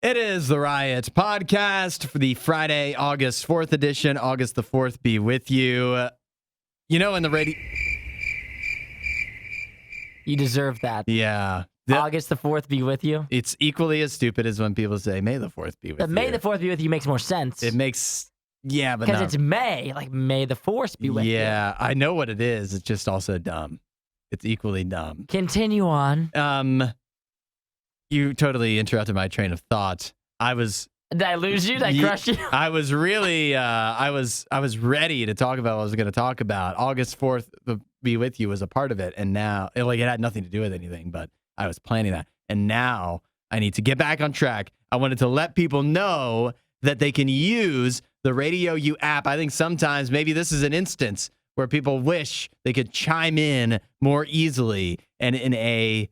It is the RIOT podcast for the Friday, August 4th edition. August the 4th be with you. You know, in the radio... You deserve that. Yeah. August the 4th be with you. It's equally as stupid as when people say, May the 4th be with you. May the 4th be with you makes more sense. It makes... Yeah, but because it's May. Like, May the 4th be with you. Yeah, I know what it is. It's just also dumb. It's equally dumb. Continue on. You totally interrupted my train of thought. Did I lose you? Did I crush you? I was really, I was ready to talk about what I was going to talk about. August 4th be with you was a part of it. And now, it had nothing to do with anything, but I was planning that. And now I need to get back on track. I wanted to let people know that they can use the RadioU app. I think sometimes maybe this is an instance where people wish they could chime in more easily and in a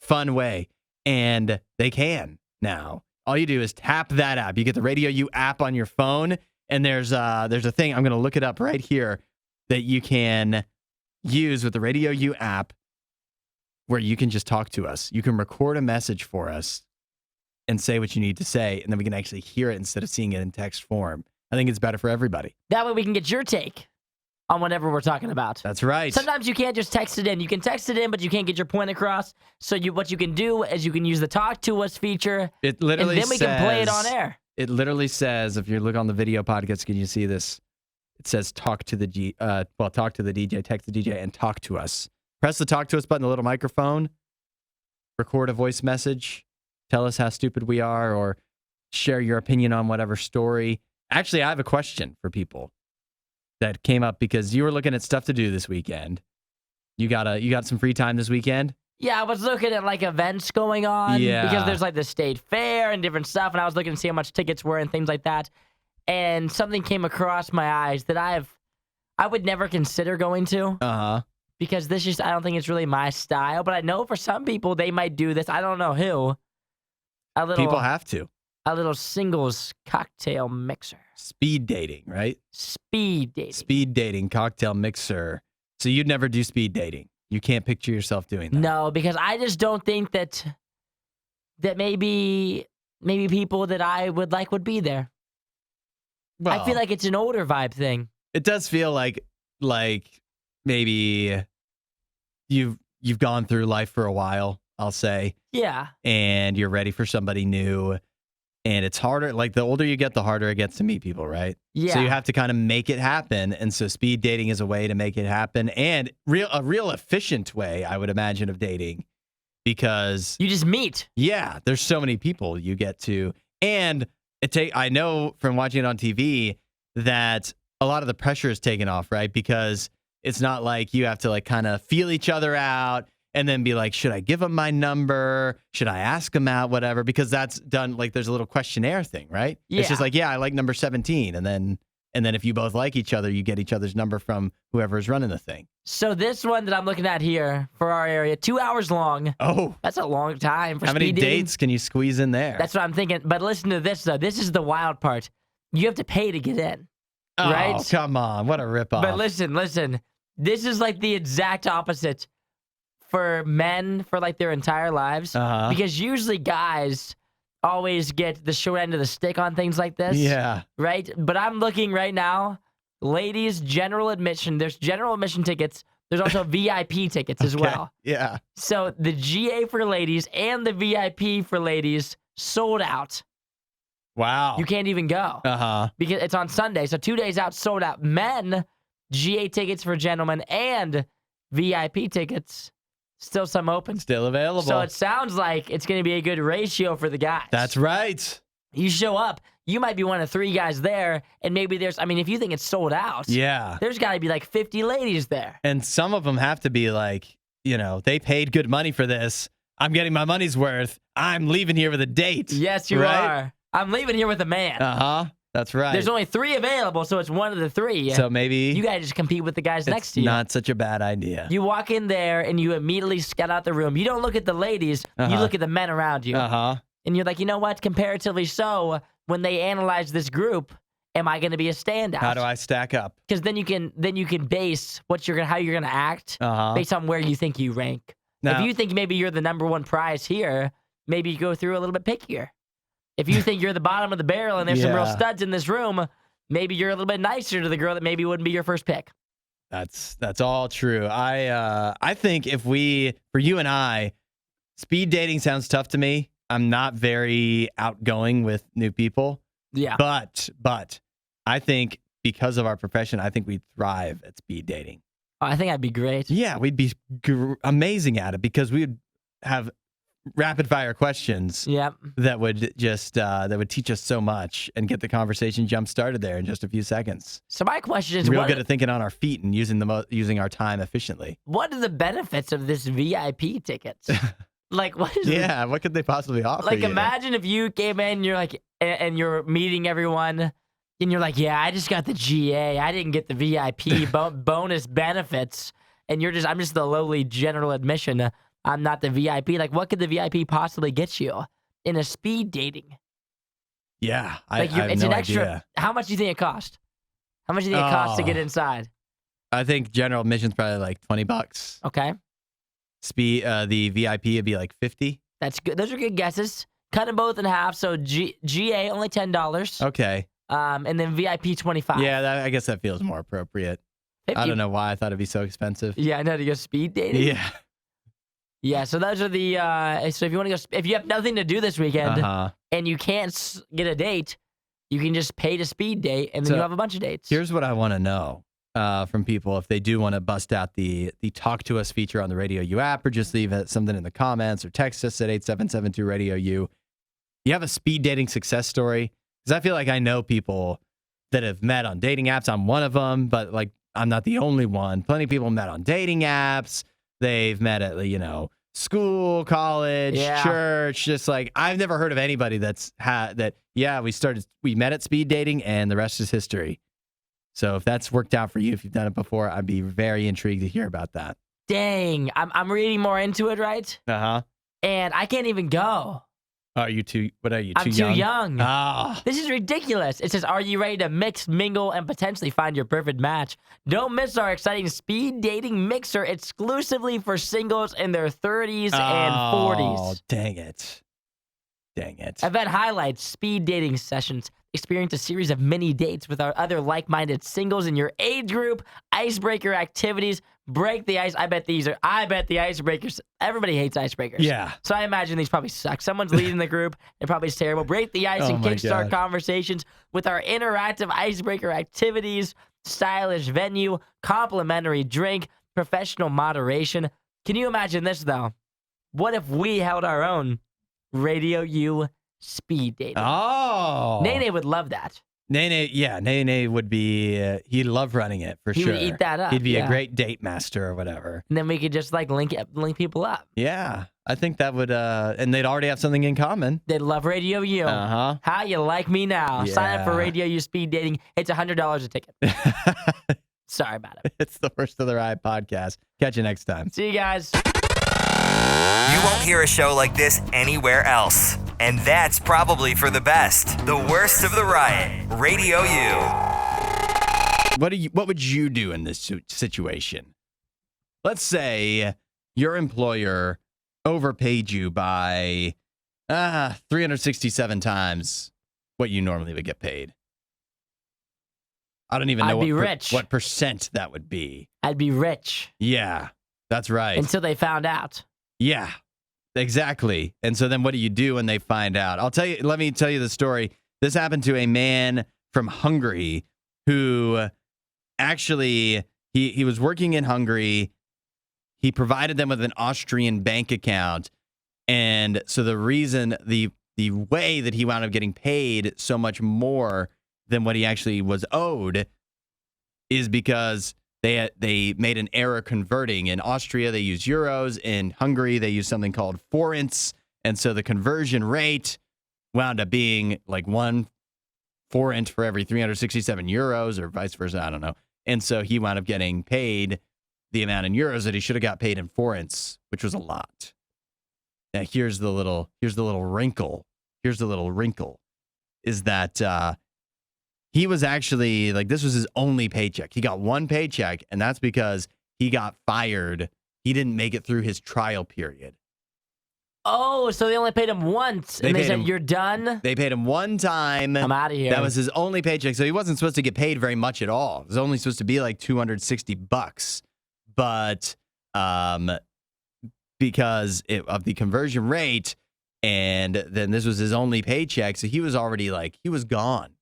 fun way, and they can now. All you do is tap that app. You get the RadioU app on your phone, and there's a thing, I'm going to look it up right here, that you can use with the RadioU app where you can just talk to us. You can record a message for us and say what you need to say, and then we can actually hear it instead of seeing it in text form. I think it's better for everybody. That way we can get your take on whatever we're talking about. That's right. Sometimes you can't just text it in. You can text it in, but you can't get your point across. So what you can do is you can use the Talk to Us feature. It literally and then we can play it on air. It literally says, if you look on the video podcast, can you see this? It says talk to the DJ, text the DJ, and talk to us. Press the Talk to Us button, the little microphone, record a voice message, tell us how stupid we are, or share your opinion on whatever story. Actually, I have a question for people that came up because you were looking at stuff to do this weekend. You got some free time this weekend? Yeah, I was looking at like events going on. Yeah. Because there's like the state fair and different stuff, and I was looking to see how much tickets were and things like that. And something came across my eyes that I would never consider going to. Uh-huh. Because I don't think it's really my style. But I know for some people they might do this. I don't know who. People have to. A little singles cocktail mixer. Speed dating, right? Speed dating. Speed dating, cocktail mixer. So you'd never do speed dating. You can't picture yourself doing that. No, because I just don't think that maybe people that I would like would be there. Well, I feel like it's an older vibe thing. It does feel like maybe you've gone through life for a while, I'll say. Yeah. And you're ready for somebody new. And it's harder, like the older you get, the harder it gets to meet people, right? Yeah. So you have to kind of make it happen. And so speed dating is a way to make it happen. And a real efficient way, I would imagine, of dating. Because you just meet. Yeah, there's so many people you get to. And I know from watching it on TV that a lot of the pressure is taken off, right? Because it's not like you have to like kind of feel each other out and then be like, should I give him my number? Should I ask him out? Whatever. Because that's done, like, there's a little questionnaire thing, right? Yeah. It's just like, yeah, I like number 17. And then if you both like each other, you get each other's number from whoever's running the thing. So this one that I'm looking at here for our area, 2 hours long. Oh. That's a long time for How many speed dating. dates can you squeeze in there? That's what I'm thinking. But listen to this, though. This is the wild part. You have to pay to get in. Oh, right? Come on. What a ripoff. But listen. This is like the exact opposite for men for like their entire lives. Uh-huh. Because usually guys always get the short end of the stick on things like this. Yeah. Right? But I'm looking right now, ladies, general admission. There's general admission tickets. There's also VIP tickets as well. Yeah. So the GA for ladies and the VIP for ladies sold out. Wow. You can't even go. Uh-huh. Because it's on Sunday. So 2 days out, sold out. Men, GA tickets for gentlemen and VIP tickets. Still some open. Still available. So it sounds like it's going to be a good ratio for the guys. That's right. You show up, you might be one of 3 guys there, and maybe if you think it's sold out, yeah, there's got to be like 50 ladies there. And some of them have to be like, they paid good money for this. I'm getting my money's worth. I'm leaving here with a date. Yes, you are. I'm leaving here with a man. Uh-huh. That's right. There's only 3 available, so it's one of the 3. So maybe you got to just compete with the guys next to you. It's not such a bad idea. You walk in there and you immediately scout out the room. You don't look at the ladies. Uh-huh. You look at the men around you. Uh-huh. And you're like, you know what? Comparatively so, when they analyze this group, am I going to be a standout? How do I stack up? Because then you can base how you're gonna act Uh-huh. based on where you think you rank. Now, if you think maybe you're the number 1 prize here, maybe you go through a little bit pickier. If you think you're the bottom of the barrel and there's some real studs in this room, maybe you're a little bit nicer to the girl that maybe wouldn't be your first pick. That's all true. I think for you and I, speed dating sounds tough to me. I'm not very outgoing with new people. Yeah. But I think because of our profession, I think we'd thrive at speed dating. Oh, I think I'd be great. Yeah, we'd be amazing at it because we'd have rapid fire questions. Yep. That would just that would teach us so much and get the conversation jump started there in just a few seconds. So my question is, Real good at thinking on our feet and using our time efficiently. What are the benefits of this VIP tickets? Like, what could they possibly offer? Like, you? imagine if you came in and you're like, and you're meeting everyone, and you're like, yeah, I just got the GA. I didn't get the VIP bonus benefits, and I'm just the lowly general admission. I'm not the VIP. Like, what could the VIP possibly get you in a speed dating? Yeah, I have it's no an extra. idea. How much do you think it cost? How much do you think it costs to get inside? I think general admission's probably like $20. Okay. The VIP would be like $50. That's good. Those are good guesses. Cut them both in half. So GA only $10. Okay. And then VIP $25. Yeah, I guess that feels more appropriate. 50. I don't know why I thought it'd be so expensive. Yeah, I know, to go speed dating. Yeah. Yeah, so those are the. So if you want to go, if you have nothing to do this weekend and you can't get a date, you can just pay to speed date, and then you'll have a bunch of dates. Here's what I want to know from people if they do want to bust out the Talk to Us feature on the RadioU app, or just leave something in the comments or text us at 8772 RadioU. You have a speed dating success story? Because I feel like I know people that have met on dating apps. I'm one of them, but like I'm not the only one. Plenty of people met on dating apps. They've met at school, college, church. Just like I've never heard of anybody that's had that. Yeah, we met at speed dating, and the rest is history. So if that's worked out for you, if you've done it before, I'd be very intrigued to hear about that. Dang, I'm reading more into it, right? And I can't even go. Are you too? What are you? I'm too young. Ah. This is ridiculous. It says, "Are you ready to mix, mingle, and potentially find your perfect match? Don't miss our exciting speed dating mixer exclusively for singles in their 30s and 40s." Oh, dang it. Event highlights: speed dating sessions. Experience a series of mini dates with our other like-minded singles in your age group. Icebreaker activities. Break the ice. I bet the icebreakers. Everybody hates icebreakers. Yeah. So I imagine these probably suck. Someone's leading the group. It probably is terrible. Break the ice and kickstart conversations with our interactive icebreaker activities. Stylish venue. Complimentary drink. Professional moderation. Can you imagine this, though? What if we held our own RadioU speed dating? Oh. Nene would love that. Nene would be, he'd love running it for sure. He would eat that up. He'd be a great date master or whatever. And then we could just link people up. Yeah, I think that would, and they'd already have something in common. They'd love RadioU. How you like me now? Yeah. Sign up for RadioU speed dating. It's $100 a ticket. Sorry about it. It's the Worst of the Ride podcast. Catch you next time. See you guys. You won't hear a show like this anywhere else. And that's probably for the best. The Worst of the Riot. Radio U. What would you do in this situation? Let's say your employer overpaid you by 367 times what you normally would get paid. I don't even know what percent that would be. I'd be rich. Yeah, that's right. Until they found out. Yeah, exactly. And so then what do you do when they find out? Let me tell you the story. This happened to a man from Hungary who actually, he was working in Hungary. He provided them with an Austrian bank account. And so the reason, the way that he wound up getting paid so much more than what he actually was owed is because they made an error converting. In Austria, they use euros. In Hungary, they use something called forints. And so the conversion rate wound up being like 1 forint for every 367 euros or vice versa. I don't know. And so he wound up getting paid the amount in euros that he should have got paid in forints, which was a lot. Now, here's the little wrinkle. Here's the little wrinkle is that he was actually this was his only paycheck. He got one paycheck, and that's because he got fired. He didn't make it through his trial period. Oh, so they only paid him once, and they said, "You're done." They paid him one time. I'm out of here. That was his only paycheck, so he wasn't supposed to get paid very much at all. It was only supposed to be like $260, but because of the conversion rate, and then this was his only paycheck, so he was already he was gone.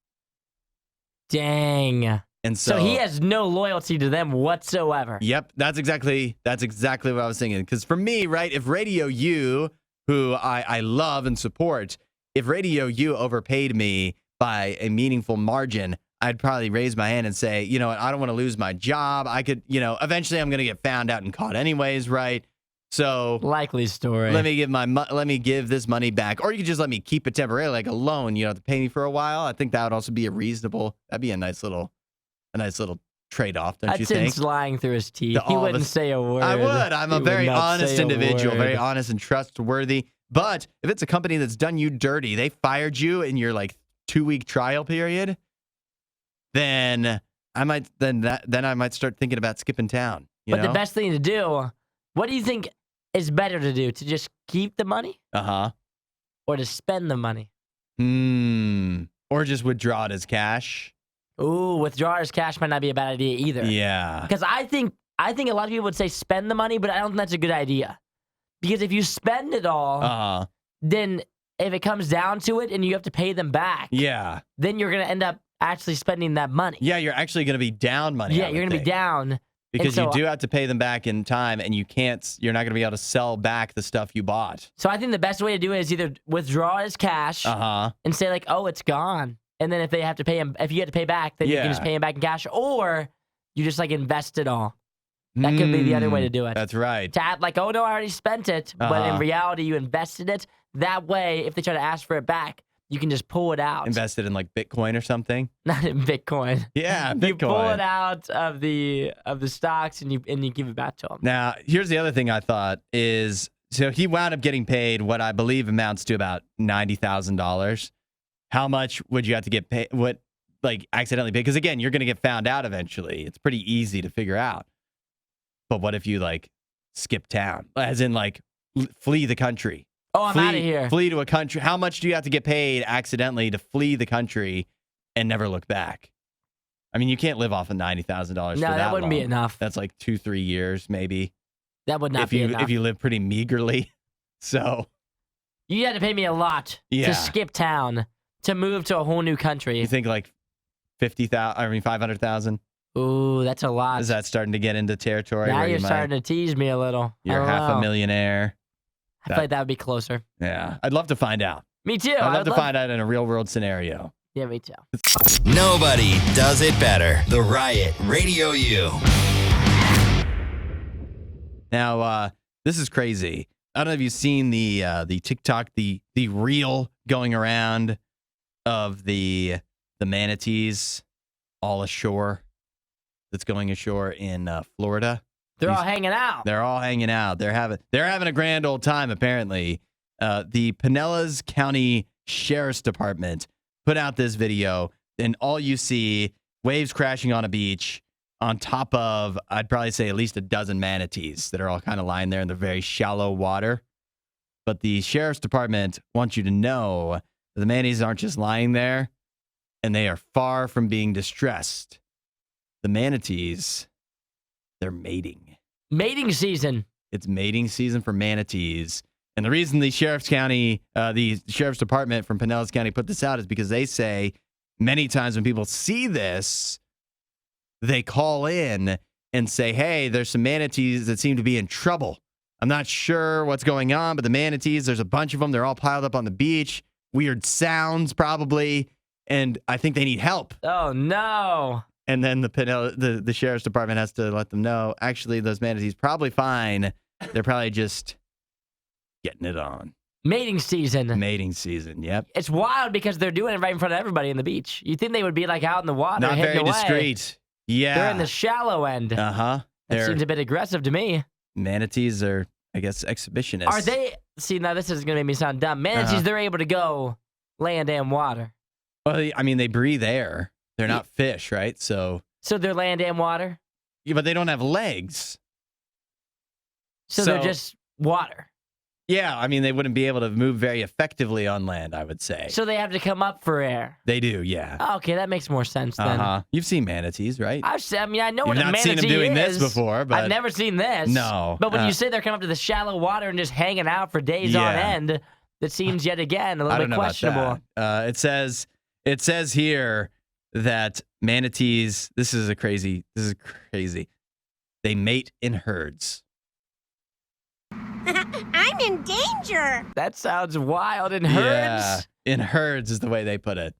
Dang. And so he has no loyalty to them whatsoever. Yep, that's exactly what I was thinking. Because for me, right, if RadioU, who I love and support, if RadioU overpaid me by a meaningful margin, I'd probably raise my hand and say, you know what, I don't want to lose my job. I could, eventually I'm going to get found out and caught anyways, right? So likely story. Let me give this money back, or you could just let me keep it temporarily, like a loan. You don't have to pay me for a while. I think that would also be that'd be a nice little trade-off, don't you think? Hudson lying through his teeth. He wouldn't say a word. I would. I'm a very honest individual, very honest and trustworthy. But if it's a company that's done you dirty, they fired you in your 2-week trial period, then I might start thinking about skipping town. But the best thing to do, what do you think is better to do? To just keep the money? Or to spend the money? Or just withdraw it as cash? Ooh, withdraw as cash might not be a bad idea either. Yeah. Because I think a lot of people would say spend the money, but I don't think that's a good idea. Because if you spend it all, then if it comes down to it and you have to pay them back, then you're going to end up actually spending that money. Yeah, you're actually going to be down money. Yeah, you're going to be down. Because you do have to pay them back in time, and you're not going to be able to sell back the stuff you bought. So I think the best way to do it is either withdraw as cash and say oh, it's gone. And then if you have to pay back, then you can just pay him back in cash, or you just invest it all. That could be the other way to do it. That's right. To act oh no, I already spent it, but in reality you invested it. That way, if they try to ask for it back, you can just pull it out. Invest it in Bitcoin or something. Not in Bitcoin. Yeah, Bitcoin. You pull it out of the stocks and you give it back to them. Now, here's the other thing I thought is, so he wound up getting paid what I believe amounts to about $90,000. How much would you have to get paid? Accidentally paid? Because again, you're going to get found out eventually. It's pretty easy to figure out. But what if you skip town, as in flee the country? Oh, I'm out of here. Flee to a country. How much do you have to get paid accidentally to flee the country and never look back? I mean, you can't live off of $90,000. No, that wouldn't be enough. That's 2-3 years, maybe. That would not be enough. If you live pretty meagerly. So you had to pay me a lot to skip town, to move to a whole new country. You think 500,000? Ooh, that's a lot. Is that starting to get into territory? Now you're starting to tease me a little. You're half a millionaire. I feel like that would be closer. Yeah. I'd love to find out. Me too. I'd love to find out in a real world scenario. Yeah, me too. Nobody does it better. The Riot Radio U. Now, this is crazy. I don't know if you've seen the TikTok, the reel going around of the manatees all ashore. That's going ashore in Florida. They're all hanging out. They're all hanging out. They're having a grand old time, apparently. The Pinellas County Sheriff's Department put out this video, and all you see, waves crashing on a beach on top of, I'd probably say, at least a dozen manatees that are all kind of lying there in the very shallow water. But the Sheriff's Department wants you to know that the manatees aren't just lying there, and they are far from being distressed. The manatees, they're mating. Mating season. It's mating season for manatees. And the reason the Sheriff's Department from Pinellas County put this out is because they say many times when people see this, they call in and say, hey, there's some manatees that seem to be in trouble. I'm not sure what's going on, but the manatees, there's a bunch of them. They're all piled up on the beach. Weird sounds probably. And I think they need help. Oh, no. And then the Sheriff's Department has to let them know, actually, those manatees probably fine. They're probably just getting it on. Mating season. Mating season, yep. It's wild because they're doing it right in front of everybody in the beach. You'd think they would be out in the water. Not very away. discreet. Yeah. They're in the shallow end. Uh-huh. That seems a bit aggressive to me. Manatees are, I guess, exhibitionists. Are they? See, now this is going to make me sound dumb. Manatees, they're able to go land and water. Well, I mean, they breathe air. They're not fish, right? So they're land and water? Yeah, but they don't have legs. So they're just water. Yeah, I mean, they wouldn't be able to move very effectively on land, I would say. So they have to come up for air. They do, yeah. Okay, that makes more sense then. You've seen manatees, right? I mean, I know what a You've not manatee seen them doing is. this before, but I've never seen this. No. But when you say they're coming up to the shallow water and just hanging out for days on end, that seems yet again a little bit questionable. It says here that manatees. This is crazy. They mate in herds. I'm in danger. That sounds wild. In herds? Yeah, in herds is the way they put it.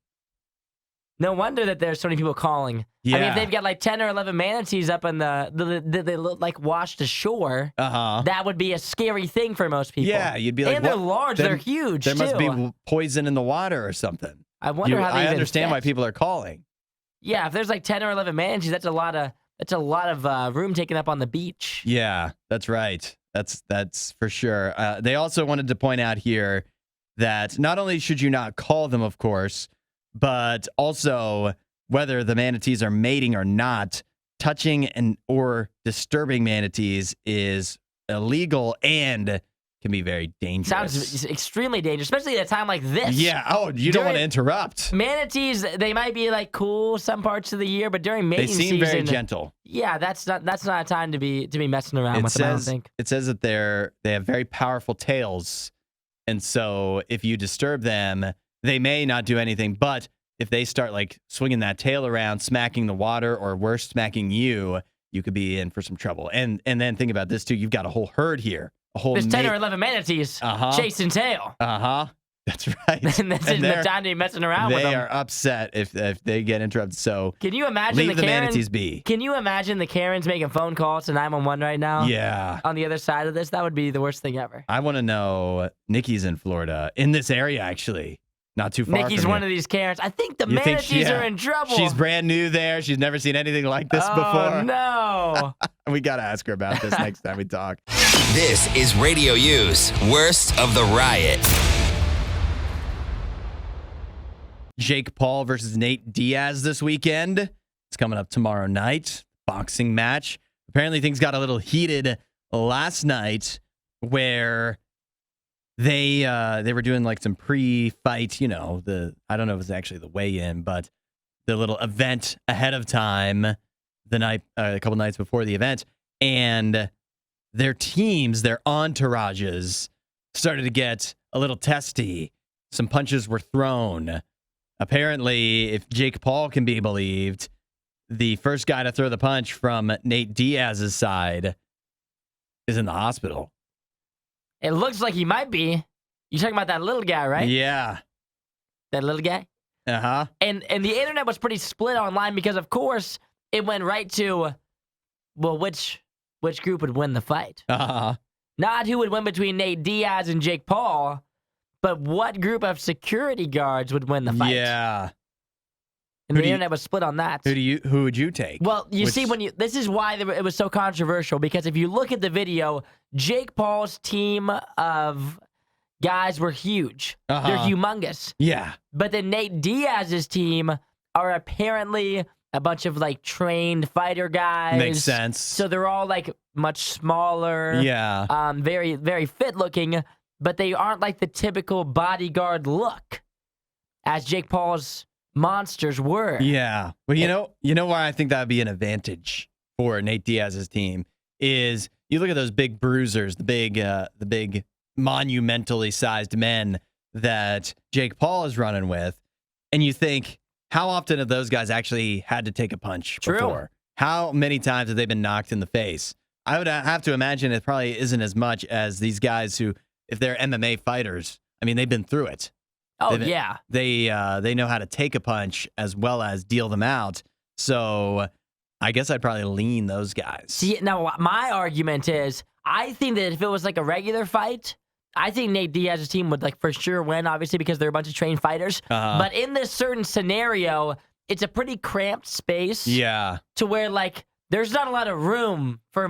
No wonder that there's so many people calling. Yeah. I mean, if they've got like 10 or 11 manatees up in they look like washed ashore, that would be a scary thing for most people. Yeah, you'd be like, and they're large, they're huge, There too. must be poison in the water or something. I wonder how they I even understand why fit. people are calling. Yeah, if there's like 10 or 11 manatees, that's a lot of room taken up on the beach. Yeah, that's right. That's for sure. They also wanted to point out here that not only should you not call them, of course, but also whether the manatees are mating or not, touching or disturbing manatees is illegal and can be very dangerous. Sounds extremely dangerous, especially at a time like this. Yeah. Oh, you don't want to interrupt. Manatees, they might be like cool some parts of the year, but during mating season, they seem very gentle. Yeah, that's not a time to be messing around with them, I don't think. It says that they have very powerful tails, and so if you disturb them, they may not do anything, but if they start like swinging that tail around, smacking the water, or worse, smacking you could be in for some trouble. And then think about this too. You've got a whole herd here. There's 10 or 11 manatees chasing tail. That's right. And that's the time to be messing around with them. They are upset if they get interrupted. So can you imagine leave the manatees be. Can you imagine the Karens making phone calls to 911 right now? Yeah. On the other side of this, that would be the worst thing ever. I want to know. Nikki's in Florida, in this area actually. Not too far. Nikki's from one here. of these Karens. I think the manatees are in trouble. She's brand new there. She's never seen anything like this before. Oh, no. We got to ask her about this next time we talk. This is Radio U's Worst of the Riot. Jake Paul versus Nate Diaz this weekend. It's coming up tomorrow night. Boxing match. Apparently things got a little heated last night where they were doing like some pre-fight, I don't know if it's actually the weigh-in, but the little event ahead of time, a couple nights before the event, and their teams, their entourages started to get a little testy. Some punches were thrown. Apparently, if Jake Paul can be believed, the first guy to throw the punch from Nate Diaz's side is in the hospital. It looks like he might be. You're talking about that little guy, right? Yeah. That little guy? Uh-huh. And the internet was pretty split online because, of course, it went right to, well, which group would win the fight? Uh-huh. Not who would win between Nate Diaz and Jake Paul, but what group of security guards would win the fight? Yeah. And the internet was split on that. Who would you take? Well, see, this is why it was so controversial, because if you look at the video, Jake Paul's team of guys were huge. They're humongous. Yeah. But then Nate Diaz's team are apparently a bunch of like trained fighter guys. Makes sense. So they're all like much smaller. Yeah. Very, very fit looking, but they aren't like the typical bodyguard look as Jake Paul's monsters were. Yeah. Well, you know why I think that would be an advantage for Nate Diaz's team is you look at those big bruisers, the big monumentally sized men that Jake Paul is running with, and you think, how often have those guys actually had to take a punch before? How many times have they been knocked in the face? I would have to imagine it probably isn't as much as these guys who, if they're MMA fighters, I mean, they've been through it. Oh, yeah. They know how to take a punch as well as deal them out. So I guess I'd probably lean those guys. See, now my argument is, I think that if it was like a regular fight, I think Nate Diaz's team would like for sure win, obviously, because they're a bunch of trained fighters. But in this certain scenario, it's a pretty cramped space. Yeah. To where like there's not a lot of room for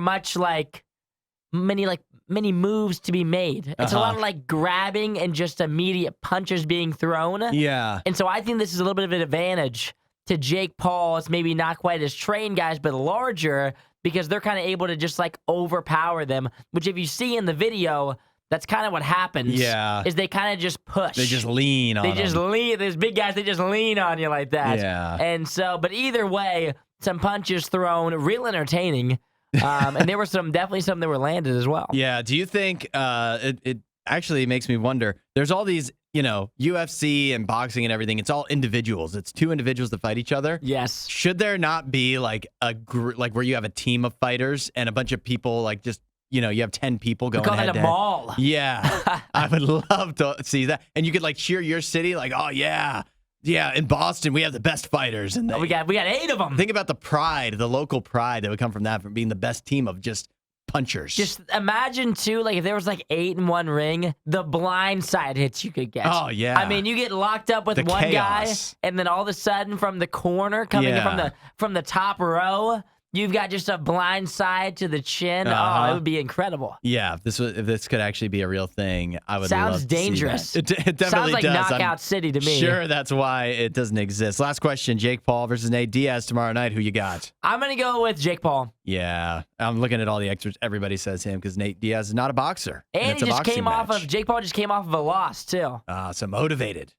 many moves to be made. It's a lot of like grabbing and just immediate punches being thrown. Yeah. And so I think this is a little bit of an advantage to Jake Paul's maybe not quite as trained guys, but larger, because they're kind of able to just like overpower them, which if you see in the video, that's kind of what happens. Yeah. Is they kind of just push. They just lean on They just them. lean. There's big guys. They just lean on you like that. Yeah. And so, but either way, some punches thrown, real entertaining. And there were definitely some that were landed as well. Yeah. Do you think it actually makes me wonder? There's all these, UFC and boxing and everything. It's all individuals. It's two individuals that fight each other. Yes. Should there not be like a group, like where you have a team of fighters and a bunch of people, like just you have 10 people going Call head it to a head? mall. Yeah, I would love to see that, and you could like cheer your city, like, oh yeah. In Boston we have the best fighters, and We got 8 of them. think about the pride, the local pride that would come from that, from being the best team of just punchers. Just imagine too, like if there was like 8 in one ring, the blind side hits you could get. Oh, yeah. I mean, you get locked up with The one chaos. guy, and then all of a sudden from the corner, coming in Yeah. from the top row, you've got just a blind side to the chin. Uh-huh. Oh, it would be incredible. Yeah, if this could actually be a real thing, I would Sounds love to dangerous. see that. It definitely Sounds like does. Knockout City to me. Sure, that's why it doesn't exist. Last question: Jake Paul versus Nate Diaz tomorrow night. Who you got? I'm gonna go with Jake Paul. Yeah, I'm looking at all the extras. Everybody says him because Nate Diaz is not a boxer, And it's he a just boxing came match. Jake Paul just came off of a loss too. So motivated.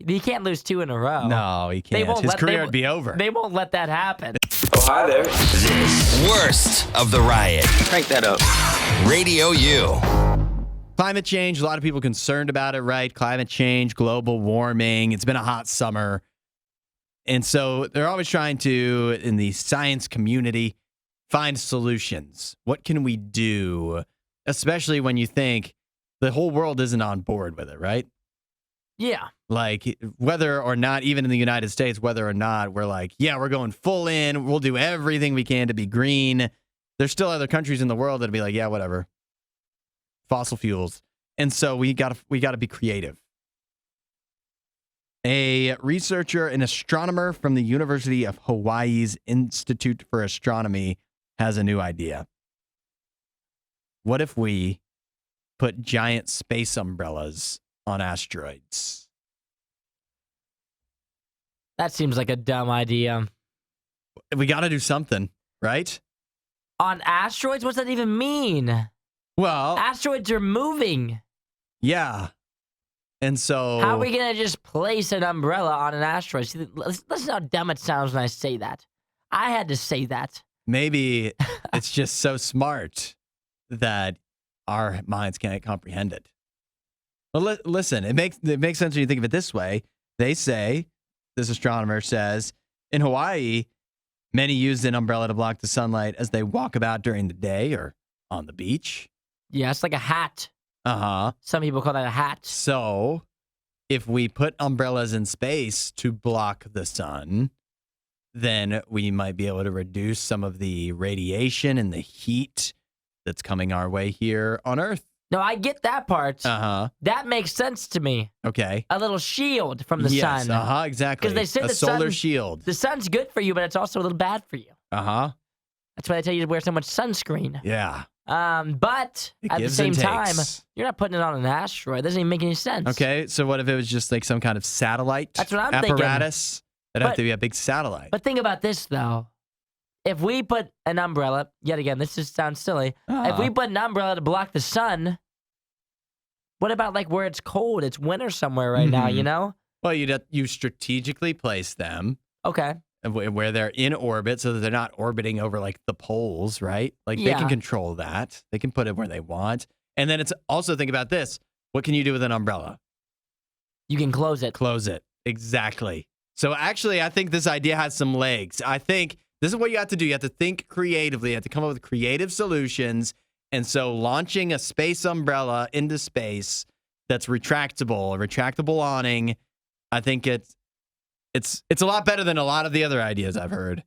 He can't lose 2 in a row. No, he can't. won't His let- career they would be over. They won't let that happen. Oh, hi there. This worst of the riot. Crank that up. Radio U. Climate change, a lot of people concerned about it, right? Climate change, global warming. It's been a hot summer. And so they're always trying to, in the science community, find solutions. What can we do? Especially when you think the whole world isn't on board with it, right? Yeah. Like whether or not, even in the United States, whether or not we're like, yeah, we're going full in. We'll do everything we can to be green. There's still other countries in the world that'll be like, yeah, whatever. Fossil fuels. And so we gotta be creative. A researcher, an astronomer from the University of Hawaii's Institute for Astronomy has a new idea. What if we put giant space umbrellas on asteroids? That seems like a dumb idea. We got to do something, right? On asteroids? What's that even mean? Well, Asteroids are moving. yeah. And so How are we going to just place an umbrella on an asteroid? See, listen how dumb it sounds when I say that. I had to say that. maybe it's just so smart that our minds can't comprehend it. Well, listen, it makes sense when you think of it this way. They say, this astronomer says, in Hawaii, many use an umbrella to block the sunlight as they walk about during the day or on the beach. Yeah, it's like a hat. Uh-huh. Some people call that a hat. So if we put umbrellas in space to block the sun, then we might be able to reduce some of the radiation and the heat that's coming our way here on Earth. No, I get that part. Uh-huh. That makes sense to me. Okay. A little shield from the Yes, sun. uh-huh, exactly. 'Cause they say a the solar sun- shield. The sun's good for you, but it's also a little bad for you. Uh-huh. That's why they tell you to wear so much sunscreen. Yeah. But It at the gives same and time, takes. you're not putting it on an asteroid. That doesn't even make any sense. Okay, so what if it was just like some kind of satellite That's what I'm thinking. apparatus? That'd have But- to be a big satellite. But think about this, though. If we put an umbrella, yet again, this just sounds silly. If we put an umbrella to block the sun, what about like where it's cold? It's winter somewhere right now, Mhm. you know? Well, you strategically place them Okay. where they're in orbit so that they're not orbiting over like the poles, right? Like they Yeah. can control that. They can put it where they want. And then it's also, think about this. What can you do with an umbrella? You can close it. Close it. Exactly. So actually, I think this idea has some legs. I think this is what you have to do. You have to think creatively. You have to come up with creative solutions. And so launching a space umbrella into space that's retractable, a retractable awning, I think it's a lot better than a lot of the other ideas I've heard.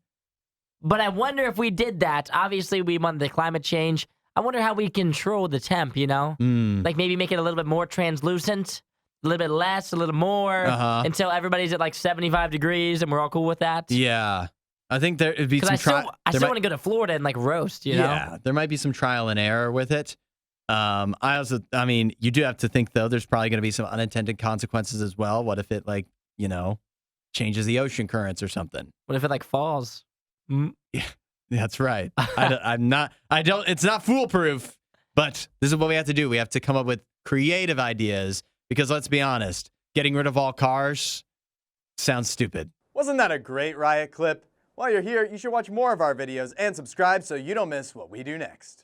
But I wonder if we did that. Obviously, we want the climate change. I wonder how we control the temp, you know? Like maybe make it a little bit more translucent, a little bit less, a little more, Uh-huh. until everybody's at like 75 degrees and we're all cool with that. Yeah. I think there'd be Because some I still want to go to Florida and like roast, you know? Yeah, there might be some trial and error with it. I mean, you do have to think though, there's probably going to be some unintended consequences as well. What if it like, changes the ocean currents or something? What if it like falls? That's right. It's not foolproof. But this is what we have to do. We have to come up with creative ideas because let's be honest, getting rid of all cars sounds stupid. Wasn't that a great Riot clip? While you're here, you should watch more of our videos and subscribe so you don't miss what we do next.